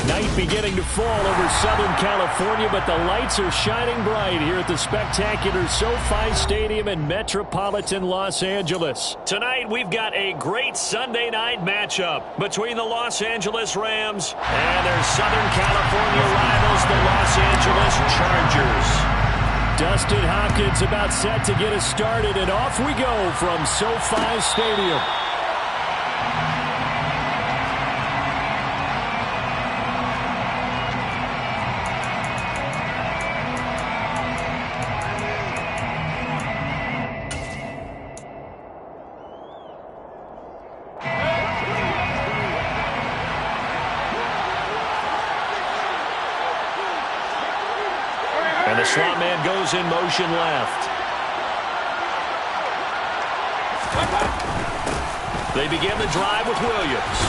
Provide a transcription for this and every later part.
Night beginning to fall over Southern California, but the lights are shining bright here at the spectacular SoFi Stadium in metropolitan Los Angeles. Tonight, we've got a great Sunday night matchup between the Los Angeles Rams and their Southern California rivals, the Los Angeles Chargers. Dustin Hopkins about set to get us started, and off we go from SoFi Stadium. And the slot man goes in motion left. They begin the drive with Williams.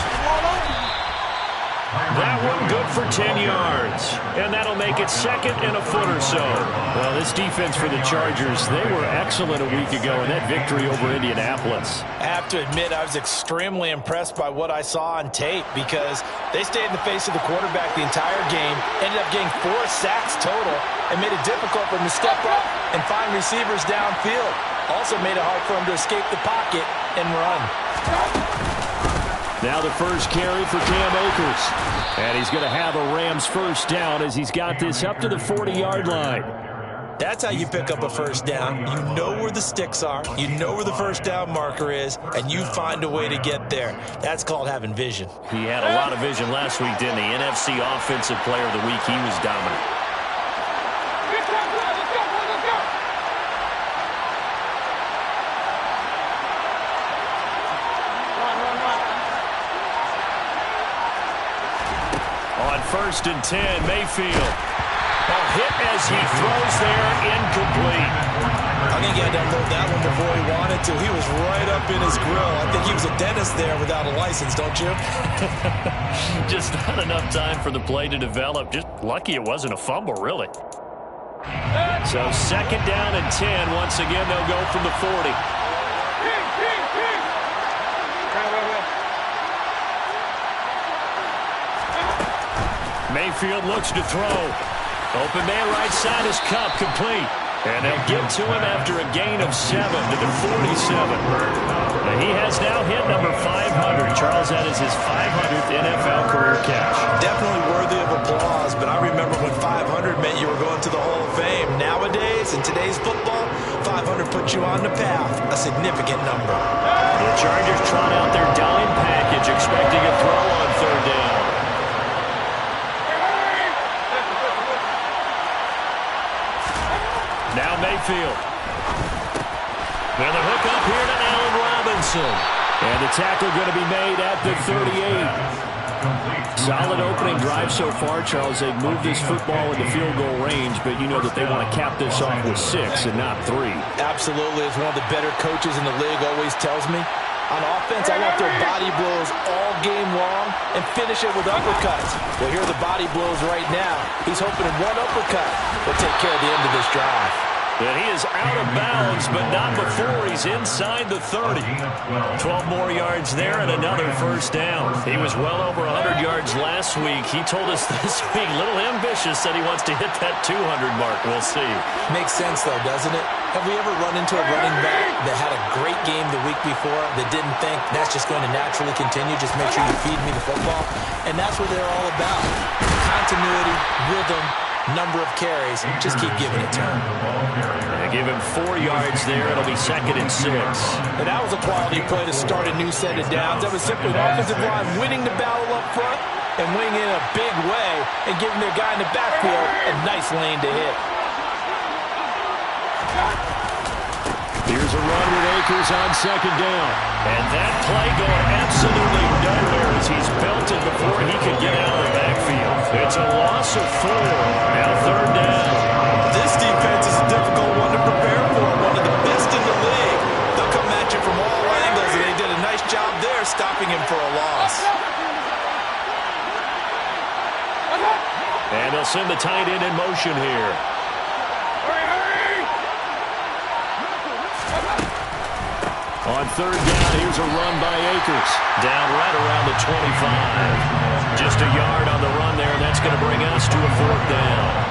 That one good for 10 yards. And that'll make it second and a foot or so. Well, this defense for the Chargers, they were excellent a week ago in that victory over Indianapolis. I have to admit, I was extremely impressed by what I saw on tape because they stayed in the face of the quarterback the entire game, ended up getting 4 sacks total, and made it difficult for him to step up and find receivers downfield. Also made it hard for him to escape the pocket and run. Now the first carry for Cam Akers. And he's going to have a Rams first down as he's got this up to the 40-yard line. That's how you pick up a first down. You know where the sticks are, you know where the first down marker is, and you find a way to get there. That's called having vision. He had a lot of vision last week, didn't he? NFC Offensive Player of the Week. He was dominant. First and 10, Mayfield. A hit as he throws there, incomplete. I think he had to unload that one before he wanted to. He was right up in his grill. I think he was a dentist there without a license, don't you? Just not enough time for the play to develop. Just lucky it wasn't a fumble, really. So second down and 10. Once again, they'll go from the 40. Mayfield looks to throw. Open man right side is Kupp, complete. And they'll get to him after a gain of 7 to the 47. And he has now hit number 500. Charles, that is his 500th NFL career catch. Definitely worthy of applause, but I remember when 500 meant you were going to the Hall of Fame. Nowadays, in today's football, 500 puts you on the path, a significant number. The Chargers trot out their dime package, expecting a throw on third down. Now Mayfield. And the hook up here to Allen Robinson. And the tackle going to be made at the 38. Solid opening drive so far, Charles. They've moved this football into field goal range, but you know that they want to cap this off with 6 and not 3. Absolutely. As one of the better coaches in the league always tells me, on offense, I want their body blows all game long and finish it with uppercuts. Well, here are the body blows right now. He's hoping in one uppercut will take care of the end of this drive. And he is out of bounds, but not before he's inside the 30. 12 more yards there and another first down. He was well over 100 yards last week. He told us this week, a little ambitious, that he wants to hit that 200 mark. We'll see. Makes sense, though, doesn't it? Have we ever run into a running back that had a great game the week before that didn't think that's just going to naturally continue, just make sure you feed me the football? And that's what they're all about. Continuity, rhythm, number of carries. Just keep giving it to him. They give him 4 yards there. It'll be second and 6. And that was a quality play to start a new set of downs. That was simply an offensive line winning the battle up front and winning in a big way and giving their guy in the backfield a nice lane to hit. Here's a run with Akers on second down. And that play going absolutely nowhere as he's belted before he could get out of the backfield. It's a loss of 4. Now third down. This defense is a difficult one to prepare for. One of the best in the league. They'll come at you from all angles, and they did a nice job there stopping him for a loss. And they'll send the tight end in motion here. On third down, here's a run by Akers. Down right around the 25. Just a yard on the run there, and that's going to bring us to a fourth down.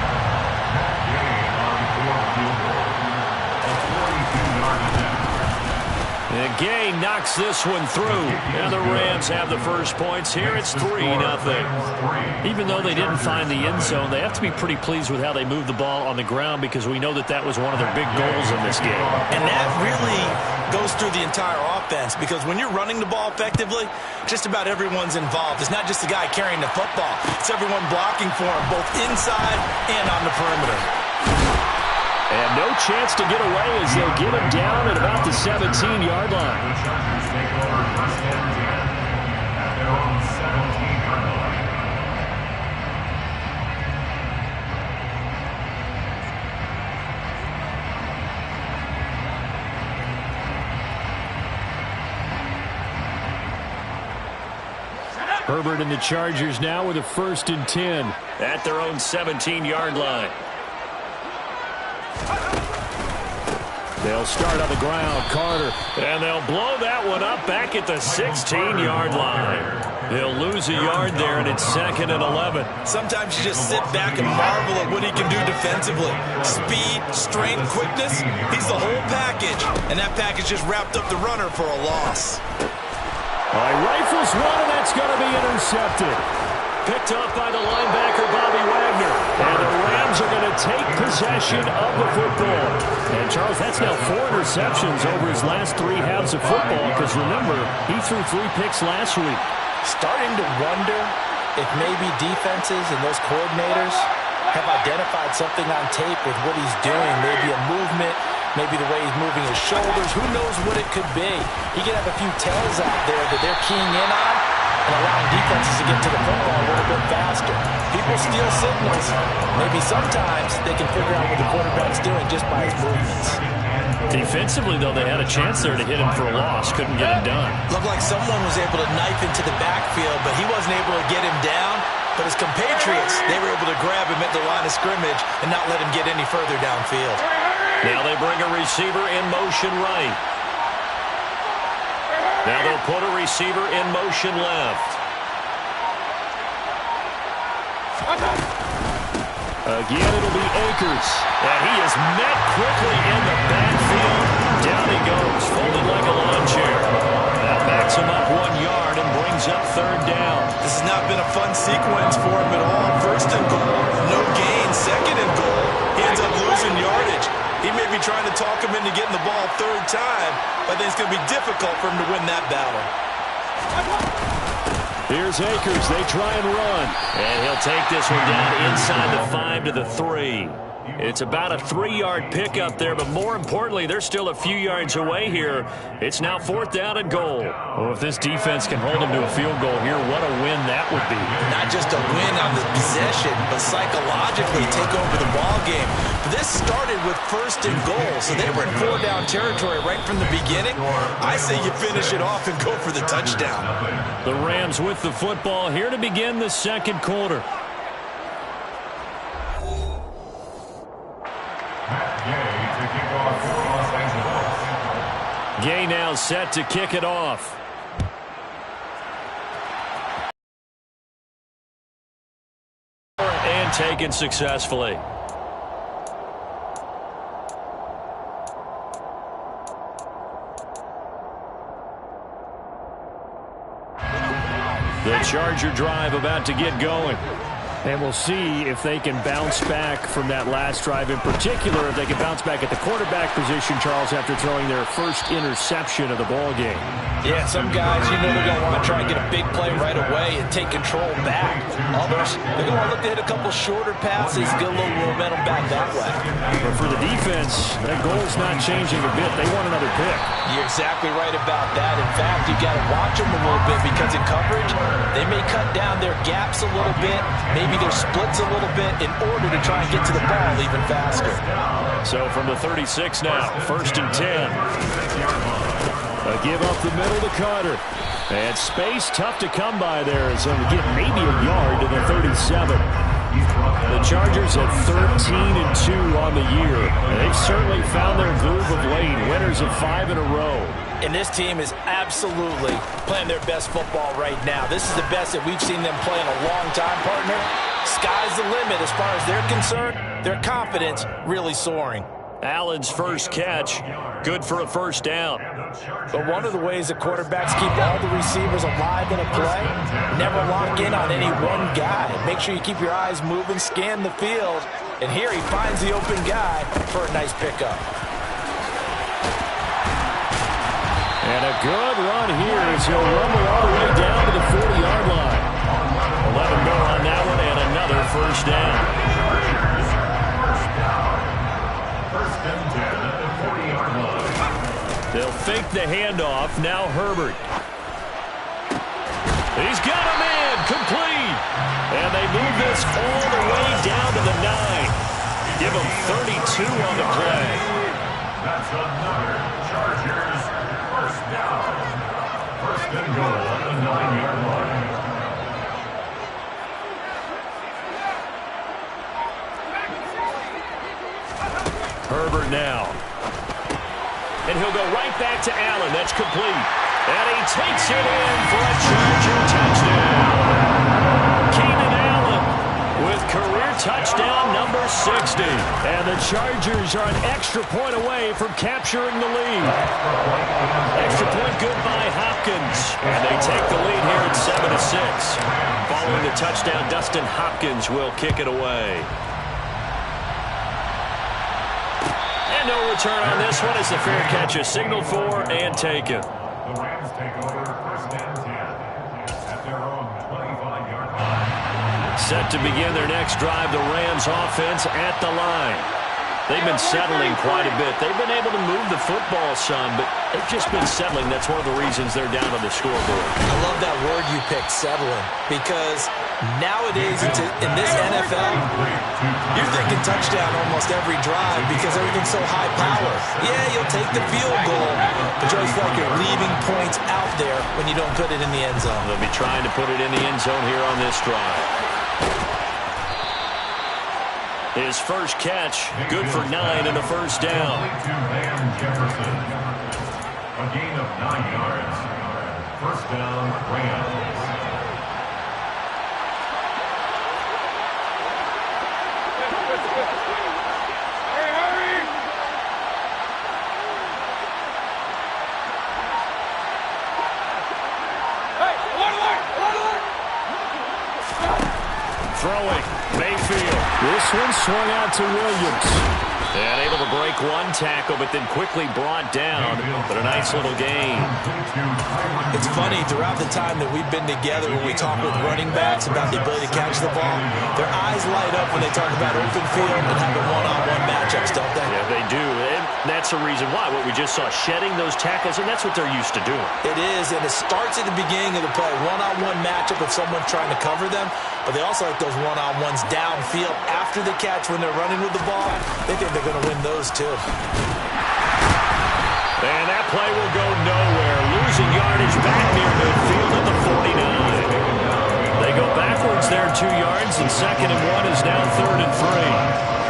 And Gay knocks this one through. And the Rams have the first points here. It's 3-0. Even though they didn't find the end zone, they have to be pretty pleased with how they moved the ball on the ground because we know that that was one of their big goals in this game. And that really goes through the entire offense because when you're running the ball effectively, just about everyone's involved. It's not just the guy carrying the football. It's everyone blocking for him, both inside and on the perimeter. And no chance to get away as they'll get him down at about the 17-yard line. Herbert and the Chargers now with a 1st and 10 at their own 17-yard line. They'll start on the ground, Carter, and they'll blow that one up back at the 16-yard line. They'll lose a yard there, and it's 2nd and 11. Sometimes you just sit back and marvel at what he can do defensively. Speed, strength, quickness, he's the whole package, and that package just wrapped up the runner for a loss. Rifles one, and that's going to be intercepted. Picked up by the linebacker, Bobby Wagner. And the Rams are going to take possession of the football. And, Charles, that's now 4 interceptions over his last 3 halves of football because, remember, he threw 3 picks last week. Starting to wonder if maybe defenses and those coordinators have identified something on tape with what he's doing. Maybe a movement, maybe the way he's moving his shoulders. Who knows what it could be? He could have a few tells out there that they're keying in on and allowing defenses to get to the football a little bit faster. People steal signals. Maybe sometimes they can figure out what the quarterback's doing just by his movements. Defensively, though, they had a chance there to hit him for a loss. Couldn't get him done. Looked like someone was able to knife into the backfield, but he wasn't able to get him down. But his compatriots, they were able to grab him at the line of scrimmage and not let him get any further downfield. Now they bring a receiver in motion right. Now they'll put a receiver in motion left. Again, it'll be Akers. And he is met quickly in the backfield. Down he goes, folded like a lawn chair. That backs him up 1 yard and brings up 3rd down. This has not been a fun sequence for him at all. 1st and goal, no gain. 2nd and goal, he ends up losing yardage. He may be trying to talk him into getting the ball 3rd time, but I think it's going to be difficult for him to win that battle. Here's Akers. They try and run. And he'll take this one down inside the 5 to the 3. It's about a 3-yard pickup there, but more importantly, they're still a few yards away here. It's now 4th down and goal. Oh, if this defense can hold them to a field goal here, what a win that would be. Not just a win on the possession, but psychologically take over the ball game. This started with 1st and goal, so they were in 4-down territory right from the beginning. I say you finish it off and go for the touchdown. The Rams with the football here to begin the 2nd quarter. Gay now set to kick it off. And taken successfully. The Charger drive about to get going. And we'll see if they can bounce back from that last drive. In particular, if they can bounce back at the quarterback position, Charles, after throwing their first interception of the ball game. Yeah, some guys, you know they're going to want to try and get a big play right away and take control back. Others, they're going to look to hit a couple shorter passes, get a little momentum back that way. But for the defense, that goal's not changing a bit. They want another pick. You're exactly right about that. In fact, you've got to watch them a little bit because in coverage, they may cut down their gaps a little bit, maybe their splits a little bit in order to try and get to the ball even faster. So from the 36 now, 1st and 10. A give up the middle to Carter. And space tough to come by there. So we get maybe a yard to the 37. The Chargers at 13-2 on the year. And they've certainly found their groove of late. Winners of 5 in a row. And this team is absolutely playing their best football right now. This is the best that we've seen them play in a long time, partner. Sky's the limit as far as they're concerned. Their confidence really soaring. Allen's first catch, good for a first down. But one of the ways that quarterbacks keep all the receivers alive in a play, never lock in on any one guy. Make sure you keep your eyes moving, scan the field, and here he finds the open guy for a nice pickup. And a good run here as he'll rumble all the way down to the 40-yard line. 11 more on that one and another first down. They'll fake the handoff. Now Herbert. He's got a man complete. And they move this all the way down to the 9. Give him 32 on the play. That's another Chargers first down. First and goal at the 9-yard line. Herbert now. And he'll go right back to Allen. That's complete. And he takes it in for a Charger touchdown. Keenan Allen with career touchdown number 60. And the Chargers are an extra point away from capturing the lead. Extra point good by Hopkins. And they take the lead here at 7-6. Following the touchdown, Dustin Hopkins will kick it away. And no return on this one as the fair catch is signaled for and taken. The Rams take over first and 10 at their own 25-yard line. Set to begin their next drive, the Rams offense at the line. They've been settling quite a bit. They've been able to move the football some, but they've just been settling. That's one of the reasons they're down on the scoreboard. I love that word you picked, settling, because nowadays in this NFL, you're thinking touchdown almost every drive because everything's so high power. Yeah, you'll take the field goal, but you always feel like you're leaving points out there when you don't put it in the end zone. They'll be trying to put it in the end zone here on this drive. His first catch, good for 9 and a first down. To Van Jefferson. A gain of 9 yards. First down, Rams. Throwing, Mayfield. This one swung out to Williams. And able to break one tackle, but then quickly brought down. But a nice little gain. It's funny, throughout the time that we've been together, when we talk with running backs about the ability to catch the ball, their eyes light up when they talk about open field and having one-on-one matchups, don't they? Yeah, they do. And that's the reason why. What we just saw, shedding those tackles, and that's what they're used to doing. It is, and it starts at the beginning of the play. One-on-one matchup if someone's trying to cover them, but they also like those one-on-ones downfield after the catch when they're running with the ball. They think they're going to win those too. And that play will go nowhere. Losing yardage back near midfield at the 49. They go backwards there 2 yards, and 2nd and 1 is now 3rd and 3.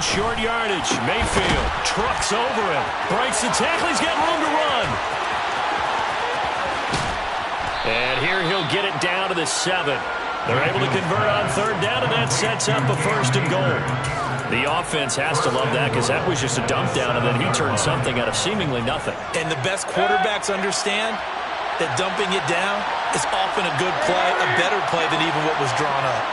Short yardage. Mayfield trucks over him. Breaks the tackle. He's got room to run. And here he'll get it down to the 7. They're able to convert on 3rd down, and that sets up a 1st and goal. The offense has to love that because that was just a dump down, and then he turned something out of seemingly nothing. And the best quarterbacks understand that dumping it down is often a good play, a better play than even what was drawn up.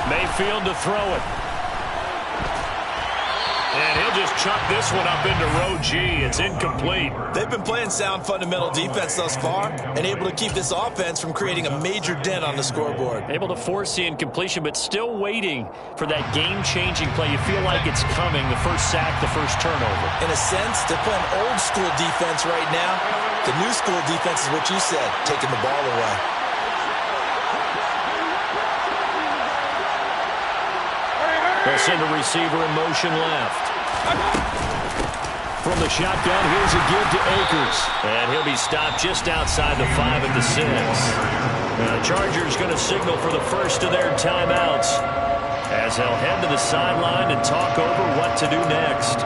Mayfield to throw it. And he'll just chuck this one up into row G. It's incomplete. They've been playing sound fundamental defense thus far and able to keep this offense from creating a major dent on the scoreboard. Able to force the incompletion, but still waiting for that game-changing play. You feel like it's coming, the first sack, the first turnover. In a sense, they're playing old-school defense right now, The new school defense is what you said, taking the ball away. They'll send a receiver in motion left. From the shotgun, here's a give to Akers. And he'll be stopped just outside the 5 at the 6. The Chargers going to signal for the first of their timeouts as they'll head to the sideline and talk over what to do next.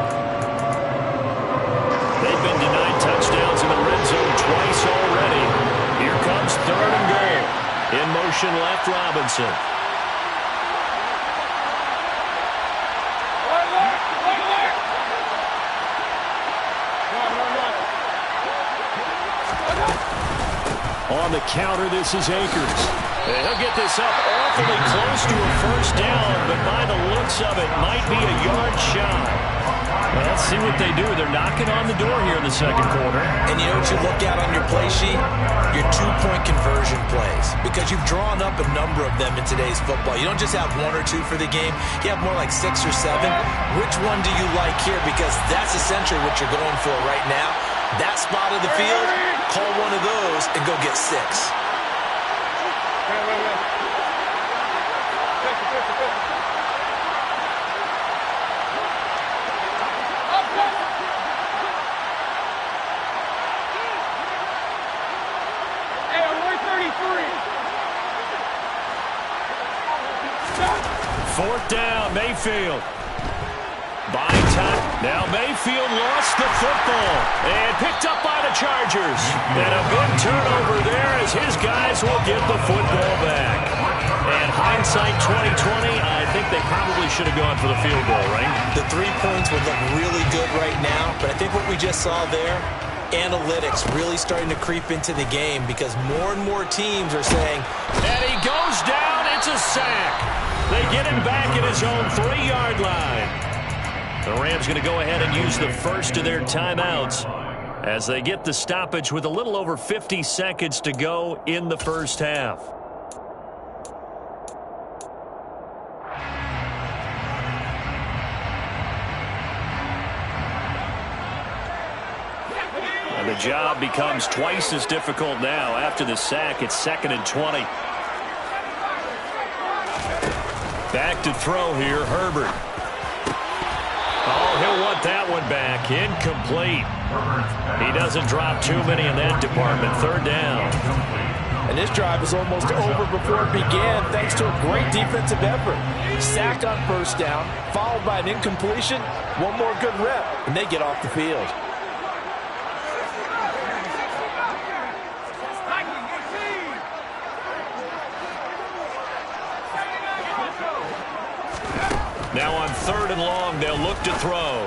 They've been denied touchdowns in the red zone twice already. Here comes 3rd and goal. In motion left, Robinson. On the counter, this is Akers. And he'll get this up awfully close to a first down, but by the looks of it, might be a yard shy. Well, let's see what they do. They're knocking on the door here in the second quarter. And you know what you look at on your play sheet? Your 2-point conversion plays. Because you've drawn up a number of them in today's football. You don't just have 1 or 2 for the game. You have more like 6 or 7. Which one do you like here? Because that's essentially what you're going for right now. That spot of the field, call one of those and go get 6. Fourth down, Mayfield. Buying time. Now Mayfield lost the football and picked up by the Chargers. And a big turnover there as his guys will get the football back. And hindsight 2020, I think they probably should have gone for the field goal, right? The 3 points would look really good right now, but I think what we just saw there, analytics really starting to creep into the game because more and more teams are saying, and he goes down, it's a sack. They get him back at his own 3-yard line. The Rams going to go ahead and use the first of their timeouts as they get the stoppage with a little over 50 seconds to go in the first half. And the job becomes twice as difficult now. After the sack, it's 2nd and 20. Back to throw here, Herbert. Oh, he'll want that one back. Incomplete. He doesn't drop too many in that department. 3rd down. And this drive is almost over before it began thanks to a great defensive effort. Sack on first down, followed by an incompletion. One more good rep, and they get off the field. Now on 3rd and long, they'll look to throw.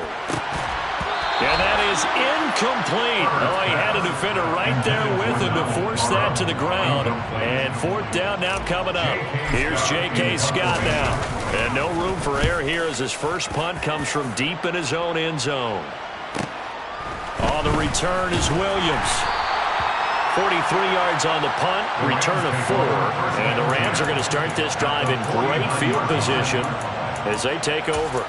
And that is incomplete. Oh, he had a defender right there with him to force that to the ground. And 4th down now coming up. Here's J.K. Scott now. And no room for error here as his first punt comes from deep in his own end zone. Oh, the return is Williams. 43 yards on the punt, return of 4. And the Rams are going to start this drive in great field position as they take over.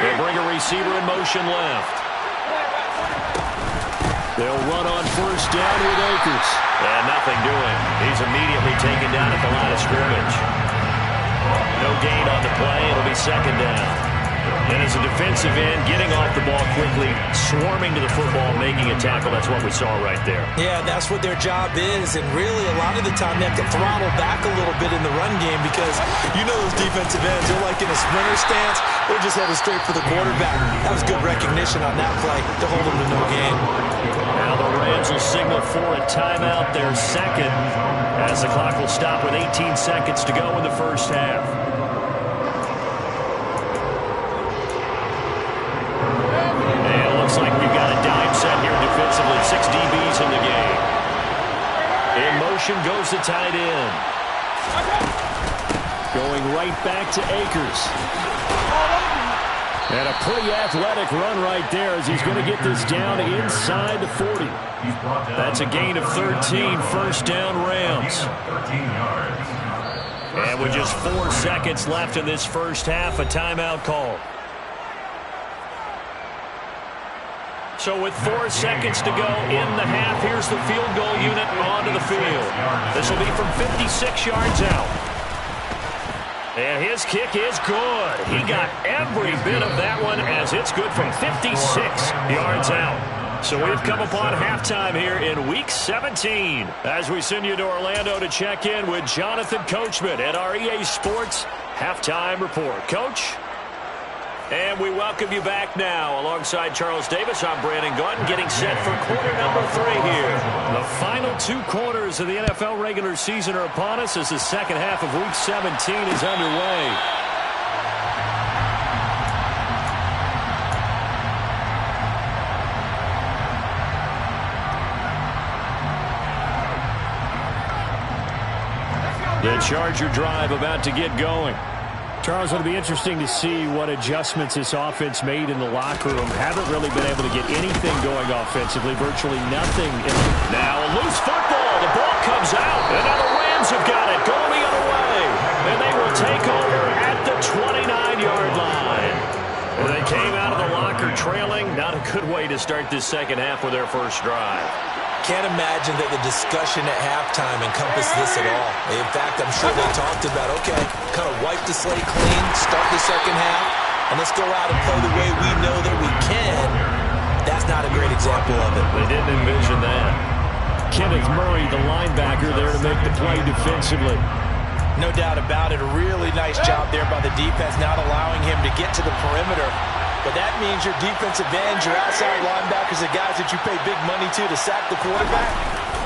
They'll bring a receiver in motion left. They'll run on first down with Akers. And nothing doing. He's immediately taken down at the line of scrimmage. No gain on the play. It'll be 2nd down. And as a defensive end, getting off the ball quickly, swarming to the football, making a tackle. That's what we saw right there. Yeah, that's what their job is. And really, a lot of the time, they have to throttle back a little bit in the run game because you know those defensive ends, they're like in a sprinter stance. They're just headed straight for the quarterback. That was good recognition on that play to hold them to no gain. Now the Rams will signal for a timeout, their 2nd, as the clock will stop with 18 seconds to go in the first half. Looks like we've got a dime set here defensively. 6 DBs in the game. In motion goes the tight end. Going right back to Akers. And a pretty athletic run right there as he's going to get this down inside the 40. That's a gain of 13, first down Rams. 13 yards. And with just 4 seconds left in this first half, a timeout call. So with 4 seconds to go in the half, here's the field goal unit onto the field. This will be from 56 yards out. And his kick is good. He got every bit of that one as it's good from 56 yards out. So we've come upon halftime here in Week 17 as we send you to Orlando to check in with Jonathan Coachman at our EA Sports Halftime Report. Coach? And we welcome you back now. Alongside Charles Davis, I'm Brandon Gaudin, getting set for quarter number 3 here. The final 2 quarters of the NFL regular season are upon us as the second half of Week 17 is underway. The Charger drive about to get going. Charles, it'll be interesting to see what adjustments this offense made in the locker room. Haven't really been able to get anything going offensively, virtually nothing. Now a loose football. The ball comes out, and now the Rams have got it going the other way. And they will take over at the 29-yard line. And they came out of the locker trailing. Not a good way to start this second half with their first drive. Can't imagine that the discussion at halftime encompassed this at all. In fact, I'm sure they talked about, okay, kind of wipe the slate clean, start the second half, and let's go out and play the way we know that we can. That's not a great example of it. They didn't envision that. Kenneth Murray, the linebacker, there to make the play defensively. No doubt about it. A really nice job there by the defense, not allowing him to get to the perimeter. But that means your defensive ends, your outside linebackers, the guys that you pay big money to sack the quarterback,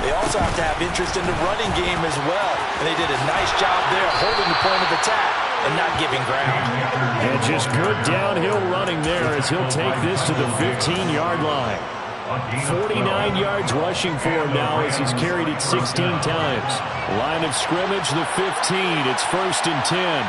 they also have to have interest in the running game as well. And they did a nice job there holding the point of attack and not giving ground. And just good downhill running there as he'll take this to the 15-yard line. 49 yards rushing for him now as he's carried it 16 times. Line of scrimmage, the 15. It's 1st and 10.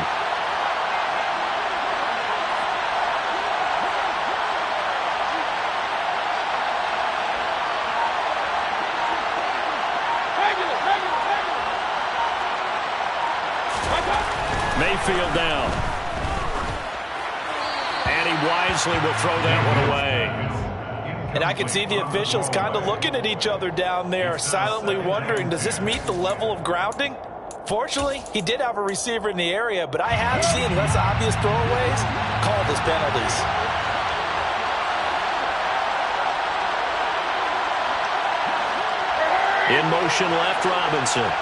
Mayfield down. And he wisely will throw that one away. And I can see the officials kind of looking at each other down there, silently wondering, does this meet the level of grounding? Fortunately, he did have a receiver in the area, but I have seen less obvious throwaways called as penalties. In motion left, Robinson.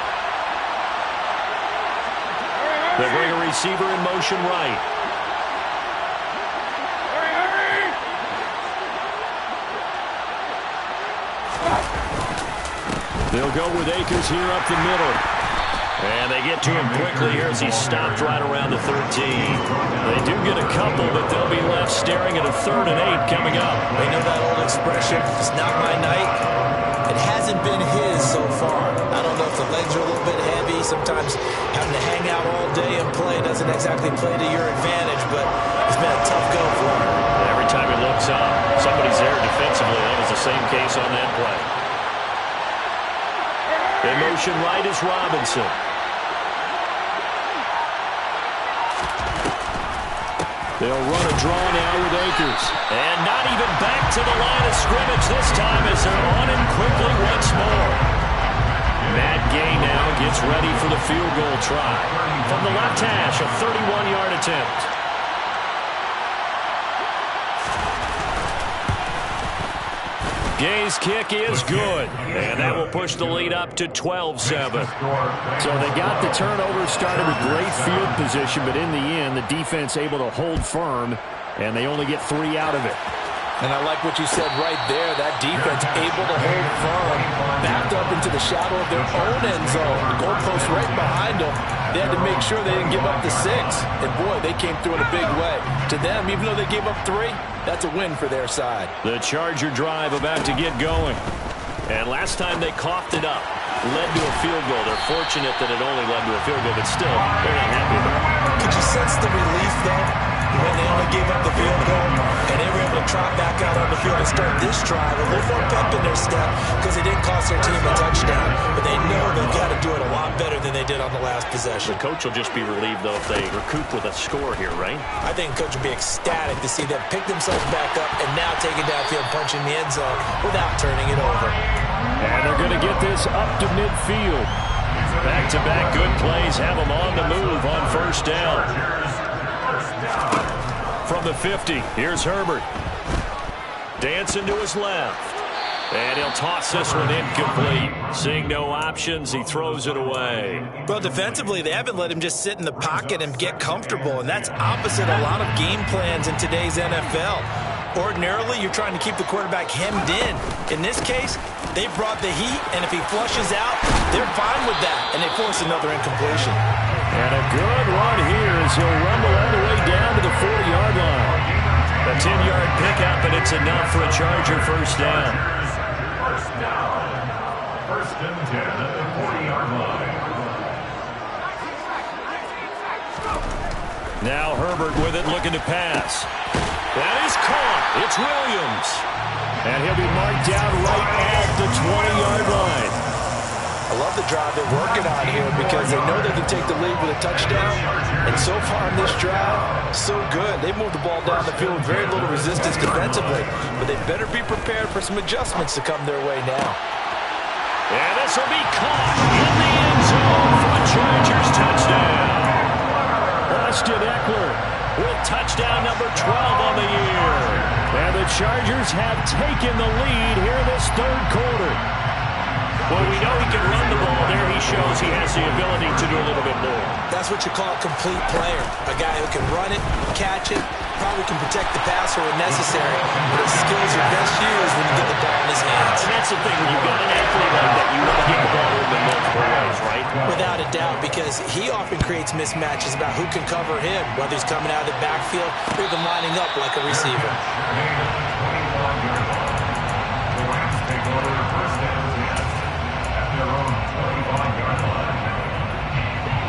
They bring a receiver in motion right. They'll go with Akers here up the middle. And they get to him quickly here as he's stopped right around the 13. They do get a couple, but they'll be left staring at a 3rd and 8 coming up. They know that old expression, it's not my night. It hasn't been his so far. I don't know if the legs are a little bit heavy. Sometimes having to hang out all day and play doesn't exactly play to your advantage, but it's been a tough go for him. Every time he looks up, somebody's there defensively. That was the same case on that play. In motion right is Robinson. They'll run a draw now with Akers. And not even back to the line of scrimmage this time as they're on him quickly once more. Matt Gay now gets ready for the field goal try. From the left hash, a 31-yard attempt. Gay's kick is good, and that will push the lead up to 12-7. So they got the turnover, started with great field position, but in the end, the defense able to hold firm, and they only get 3 out of it. And I like what you said right there. That defense able to hold firm, backed up into the shadow of their own end zone. The goalpost right behind them. They had to make sure they didn't give up the 6. And, boy, they came through in a big way. To them, even though they gave up 3, that's a win for their side. The Charger drive about to get going. And last time they coughed it up, led to a field goal. They're fortunate that it only led to a field goal, but still, they're not happy about it. Could you sense the relief, though? when they only gave up the field goal, and they were able to trot back out on the field and start this drive a little more pep in their step because it didn't cost their team a touchdown. But they know they've got to do it a lot better than they did on the last possession. The coach will just be relieved, though, if they recoup with a score here, right? I think the coach will be ecstatic to see them pick themselves back up and now take it downfield, punching the end zone without turning it over. And they're going to get this up to midfield. Back-to-back good plays have them on the move on first down. From the 50, here's Herbert. Dancing to his left. And he'll toss this one incomplete. Seeing no options, he throws it away. Well, defensively, they haven't let him just sit in the pocket and get comfortable, and that's opposite a lot of game plans in today's NFL. Ordinarily, you're trying to keep the quarterback hemmed in. In this case, they brought the heat, and if he flushes out, they're fine with that, and they force another incompletion. And a good run here as he'll rumble all the way down to the 40-yard line. A 10-yard pickup, and it's enough for a Charger first down. First and 10 at the 40-yard line. Now Herbert with it, looking to pass. That is caught. It's Williams. And he'll be marked down right at the 20-yard line. I love the drive they're working on here because they know they can take the lead with a touchdown. And so far in this drive, so good. They moved the ball down the field with very little resistance defensively. But they better be prepared for some adjustments to come their way now. And this will be caught in the end zone for the Chargers touchdown. Austin Eckler with touchdown number 12 on the year. And the Chargers have taken the lead here in this third quarter. Well, we know he can run the ball. There he shows he has the ability to do a little bit more. That's what you call a complete player. A guy who can run it, catch it, probably can protect the passer when necessary. But his skills are best used when you get the ball in his hands. And that's the thing, when you've got an athlete like that, you want to get the ball in multiple ways, right? Without a doubt, because he often creates mismatches about who can cover him, whether he's coming out of the backfield or even lining up like a receiver.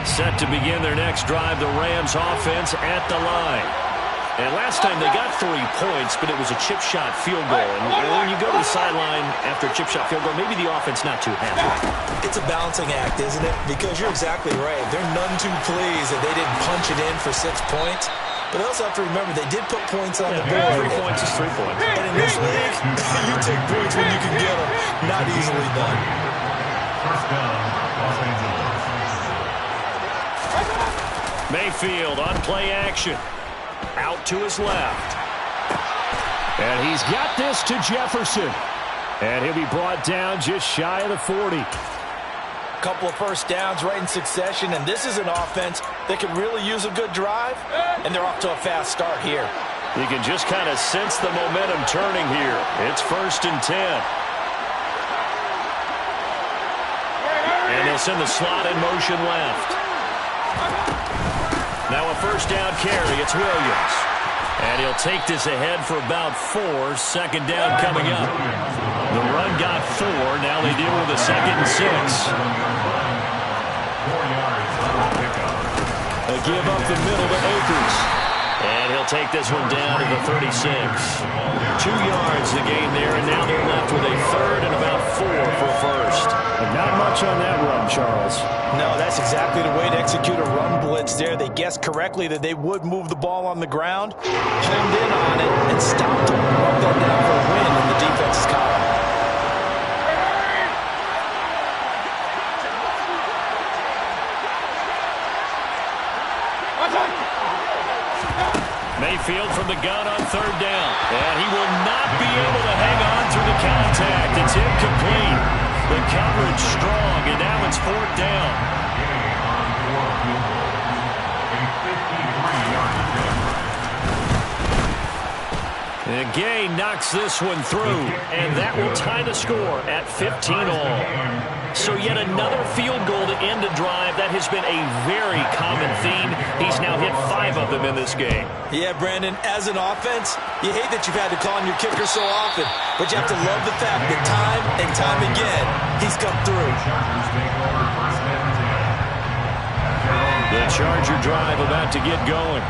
Set to begin their next drive, the Rams offense at the line. And last time they got 3 points, but it was a chip shot field goal. And when you go to the sideline after a chip shot field goal, maybe the offense not too happy. It's a balancing act, isn't it? Because you're exactly right. They're none too pleased that they didn't punch it in for 6 points. But they also have to remember they did put points on the board. 3 points is 3 points. And in this league, you take points when you can get them. Not easily done. First down, Los Angeles. Mayfield on play action. Out to his left. And he's got this to Jefferson. And he'll be brought down just shy of the 40. Couple of first downs right in succession, and this is an offense that can really use a good drive, and they're off to a fast start here. You can just kind of sense the momentum turning here. It's first and 10. And they'll send the slot in motion left. Now a first down carry. It's Williams. And he'll take this ahead for about 4. Second down coming up. The run got 4. Now they deal with a 2nd and 6. 4 yards for the pickup. A give up the middle to Akers. And he'll take this one down to the 36. 2 yards the gain there, and now they're left with a 3rd and about 4 for first. And not much on that run, Charles. No, that's exactly the way to execute a run blitz there. They guessed correctly that they would move the ball on the ground, honed in on it, and stopped them. Mark that down for a win in the defense's column. Mayfield from the gun on 3rd down. And he will not be able to hang on through the contact. It's incomplete. The coverage strong, and now it's 4th down. Gain on 4 field goal. A 53-yard attempt. And Gay knocks this one through, and that will tie the score at 15 all. So yet another field goal to end a drive. That has been a very common theme. He's now hit 5 of them in this game. Yeah, Brandon, as an offense, you hate that you've had to call on your kicker so often, but you have to love the fact that time and time again, he's come through. The Charger drive about to get going.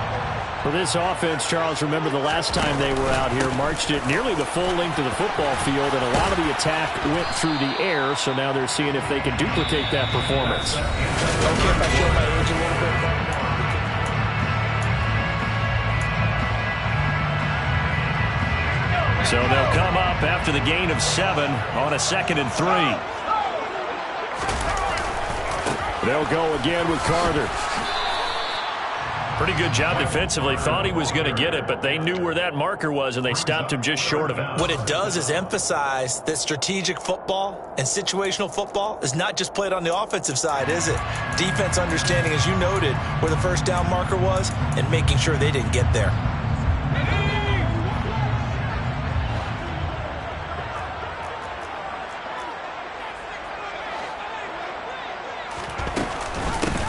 For this offense, Charles, remember the last time they were out here, marched it nearly the full length of the football field, and a lot of the attack went through the air, so now they're seeing if they can duplicate that performance. Okay, if I show my age a little bit. So they'll come up after the gain of 7 on a 2nd and 3. They'll go again with Carter. Pretty good job defensively. Thought he was going to get it, but they knew where that marker was, and they stopped him just short of it. What it does is emphasize that strategic football and situational football is not just played on the offensive side, is it? Defense understanding, as you noted, where the first down marker was and making sure they didn't get there.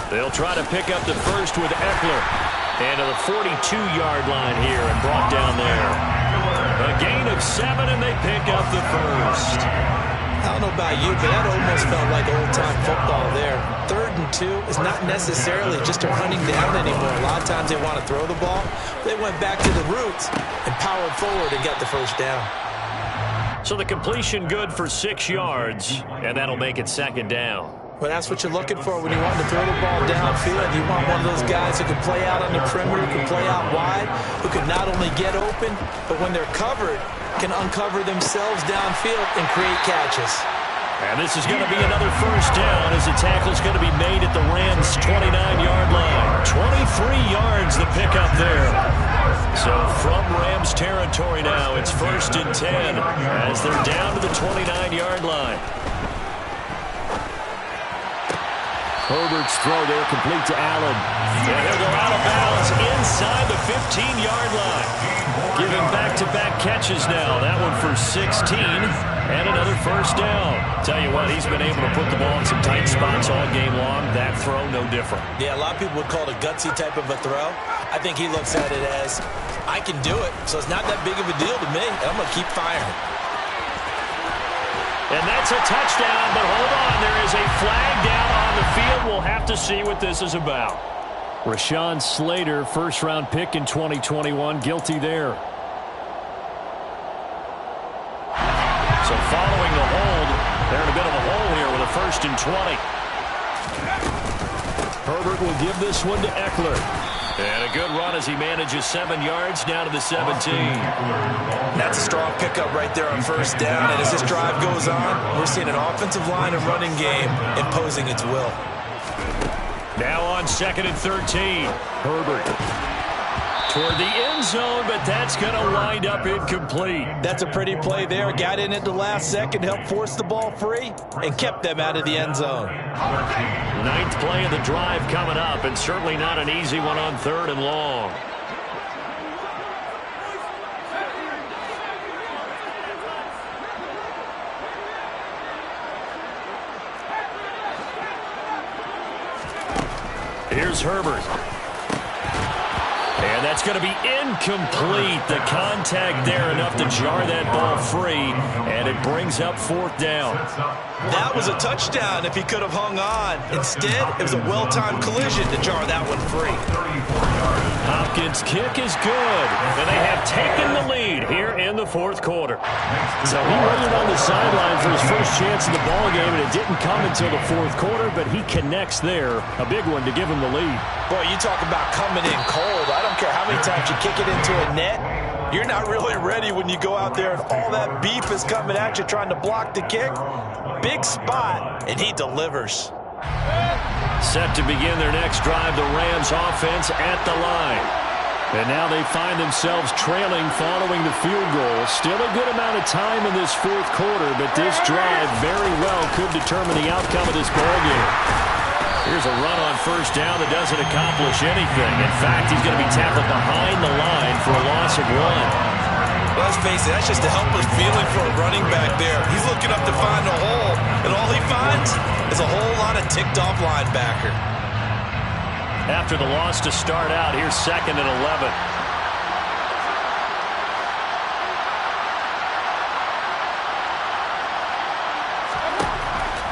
They'll try to pick up the first with Eckler. And to the 42-yard line here and brought down there. A gain of 7, and they pick up the first. I don't know about you, but that almost felt like old-time football there. 3rd and 2 is not necessarily just a running down anymore. A lot of times they want to throw the ball. They went back to the roots and powered forward and got the first down. So the completion good for 6 yards, and that'll make it 2nd down. Well, that's what you're looking for when you want to throw the ball downfield. You want one of those guys who can play out on the perimeter, can play out wide, who can not only get open, but when they're covered, can uncover themselves downfield and create catches. And this is going to be another first down as the tackle's going to be made at the Rams' 29-yard line. 23 yards the pickup there. So from Rams territory now, it's 1st and 10 as they're down to the 29-yard line. Herbert's throw there complete to Allen. And he'll go out of bounds inside the 15-yard line. Giving back-to-back catches now. That one for 16 and another first down. Tell you what, he's been able to put the ball in some tight spots all game long. That throw, no different. Yeah, a lot of people would call it a gutsy type of a throw. I think he looks at it as, I can do it, so it's not that big of a deal to me. I'm going to keep firing. And that's a touchdown, but hold on. There is a flag down on the field. We'll have to see what this is about. Rashawn Slater, first-round pick in 2021, guilty there. So following the hold, they're in a bit of a hole here with a 1st and 20. Herbert will give this one to Eckler. And a good run as he manages 7 yards down to the 17. That's a strong pickup right there on first down. And as this drive goes on, we're seeing an offensive line and running game imposing its will. Now on 2nd and 13. Herbert toward the end zone, but that's going to wind up incomplete. That's a pretty play there. Got in at the last second, helped force the ball free, and kept them out of the end zone. 9th play of the drive coming up, and certainly not an easy one on 3rd and long. Here's Herbert. And that's going to be incomplete. The contact there enough to jar that ball free, and it brings up 4th down. That was a touchdown if he could have hung on. Instead, it was a well-timed collision to jar that one free. Hopkins' kick is good, and they have taken the lead here in the 4th quarter. So he waited on the sideline for his first chance in the ballgame, and it didn't come until the 4th quarter, but he connects there, a big one to give him the lead. Boy, you talk about coming in cold. I don't care how many times you kick it into a net. You're not really ready when you go out there and all that beef is coming at you trying to block the kick. Big spot, and he delivers. Set to begin their next drive, the Rams offense at the line. And now they find themselves trailing following the field goal. Still a good amount of time in this 4th quarter, but this drive very well could determine the outcome of this ballgame. Here's a run on first down that doesn't accomplish anything. In fact, he's going to be tackled behind the line for a loss of 1. Let's face it, that's just a helpless feeling for a running back there. He's looking up to find a hole, and all he finds is a whole lot of ticked-off linebacker. After the loss to start out, here's 2nd and 11.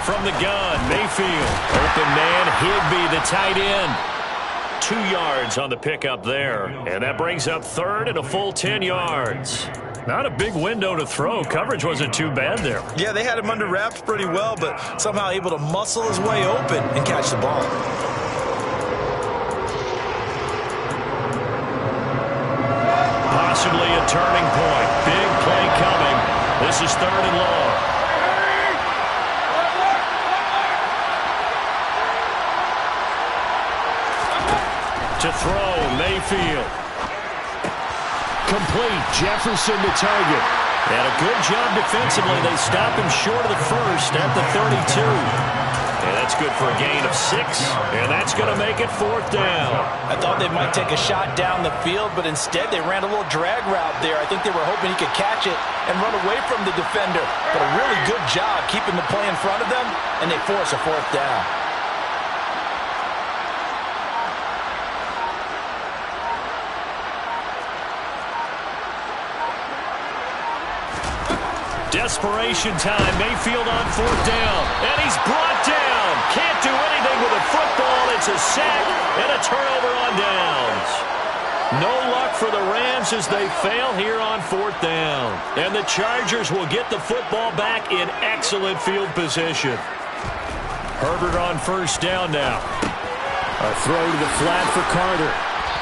From the gun, Mayfield. Open man, Higbee, the tight end. 2 yards on the pickup there. And that brings up third and a full 10 yards. Not a big window to throw. Coverage wasn't too bad there. Yeah, they had him under wraps pretty well, but somehow able to muscle his way open and catch the ball. Possibly a turning point. Big play coming. This is third and long. To throw, Mayfield. Complete. Jefferson to target. And a good job defensively. They stop him short of the first at the 32. And that's good for a gain of 6. And that's going to make it fourth down. I thought they might take a shot down the field, but instead they ran a little drag route there. I think they were hoping he could catch it and run away from the defender. But a really good job keeping the play in front of them, and they force a fourth down. Desperation time. Mayfield on fourth down. And he's brought down. Can't do anything with a football. It's a sack and a turnover on downs. No luck for the Rams as they fail here on fourth down. And the Chargers will get the football back in excellent field position. Herbert on first down now. A throw to the flat for Carter.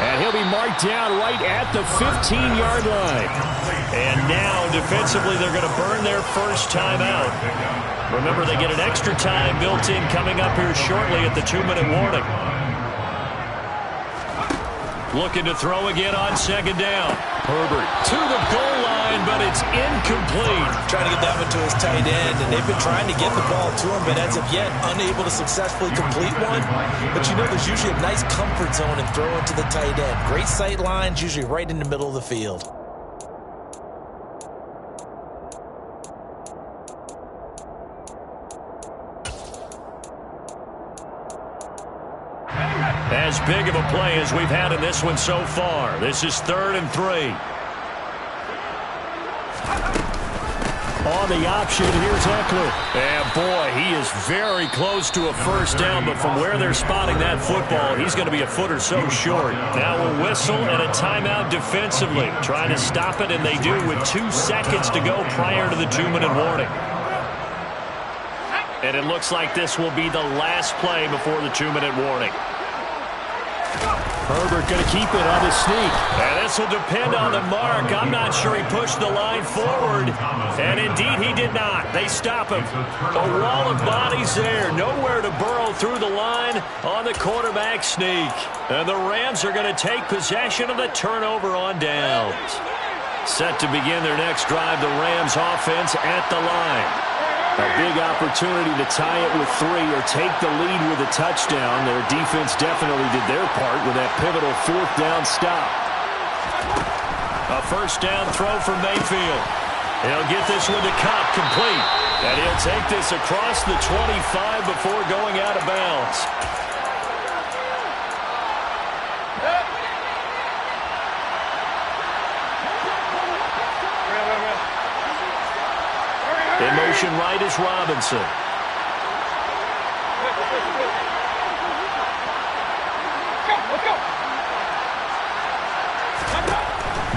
And he'll be marked down right at the 15-yard line. And now, defensively, they're going to burn their first timeout. Remember, they get an extra time built in coming up here shortly at the 2-minute warning. Looking to throw again on second down. Herbert to the goal line, but it's incomplete. Trying to get that one to his tight end, and they've been trying to get the ball to him, but as of yet, unable to successfully complete one. But you know, there's usually a nice comfort zone in throwing to the tight end. Great sight lines, usually right in the middle of the field. As big of a play as we've had in this one so far. This is 3rd and 3. On the option, here's Eckler. And boy, he is very close to a first down, but from where they're spotting that football, he's going to be a foot or so short. Now a whistle and a timeout defensively. Trying to stop it, and they do with 2 seconds to go prior to the 2-minute warning. And it looks like this will be the last play before the 2-minute warning. Herbert going to keep it on his sneak. And this will depend on the mark. I'm not sure he pushed the line forward. And indeed he did not. They stop him. A wall of bodies there. Nowhere to burrow through the line on the quarterback sneak. And the Rams are going to take possession of the turnover on downs. Set to begin their next drive, the Rams offense at the line. A big opportunity to tie it with 3 or take the lead with a touchdown. Their defense definitely did their part with that pivotal 4th down stop. A first down throw for Mayfield. He'll get this one to Cobb, complete. And he'll take this across the 25 before going out of bounds. In motion right is Robinson.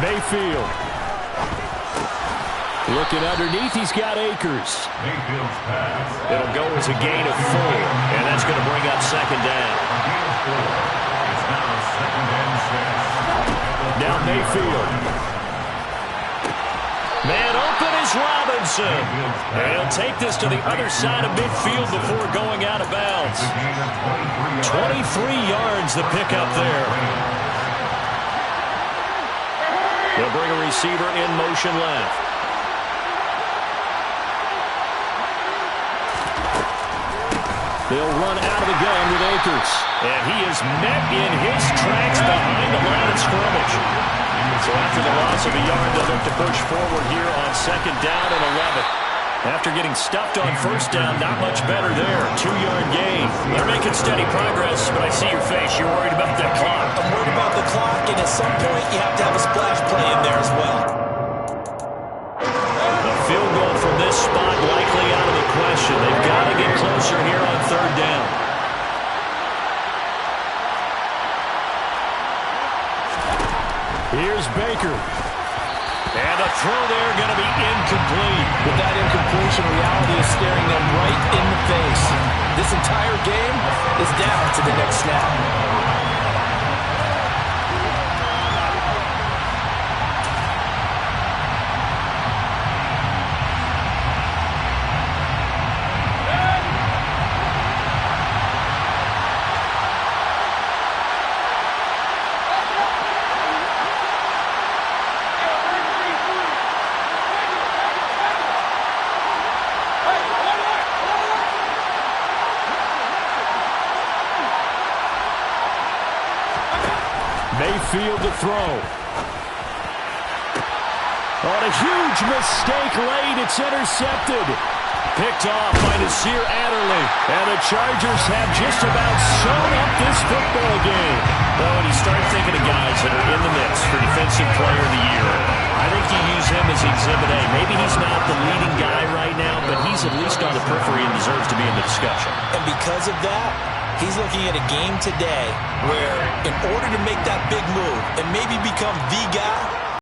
Mayfield. Looking underneath, he's got Akers. It'll go as a gain of 4, and that's going to bring up second down. Now Mayfield. Man open is Robinson. And he'll take this to the other side of midfield before going out of bounds. 23 yards the pickup there. They'll bring a receiver in motion left. They'll run out of the gun with Akers. And he is met in his tracks behind the line of scrimmage. So after the loss of a yard, they'll look to push forward here on second down and 11. After getting stuffed on first down, not much better there. 2-yard gain. They're making steady progress, but I see your face. You're worried about that clock. I'm worried about the clock, and at some point, you have to have a splash play in there as well. A field goal from this spot likely out of the question. They've got to get closer here on third down. Baker. And a throw there going to be incomplete. With that incompletion, reality is staring them right in the face. This entire game is down to the next snap. Mayfield to throw. On a huge mistake late, it's intercepted. Picked off by Nasir Adderley. And the Chargers have just about sewn up this football game. Well, when you start thinking of guys that are in the mix for Defensive Player of the Year, I think you use him as Exhibit A. Maybe he's not the leading guy right now, but he's at least on the periphery and deserves to be in the discussion. And because of that, he's looking at a game today where in order to make that big move and maybe become the guy,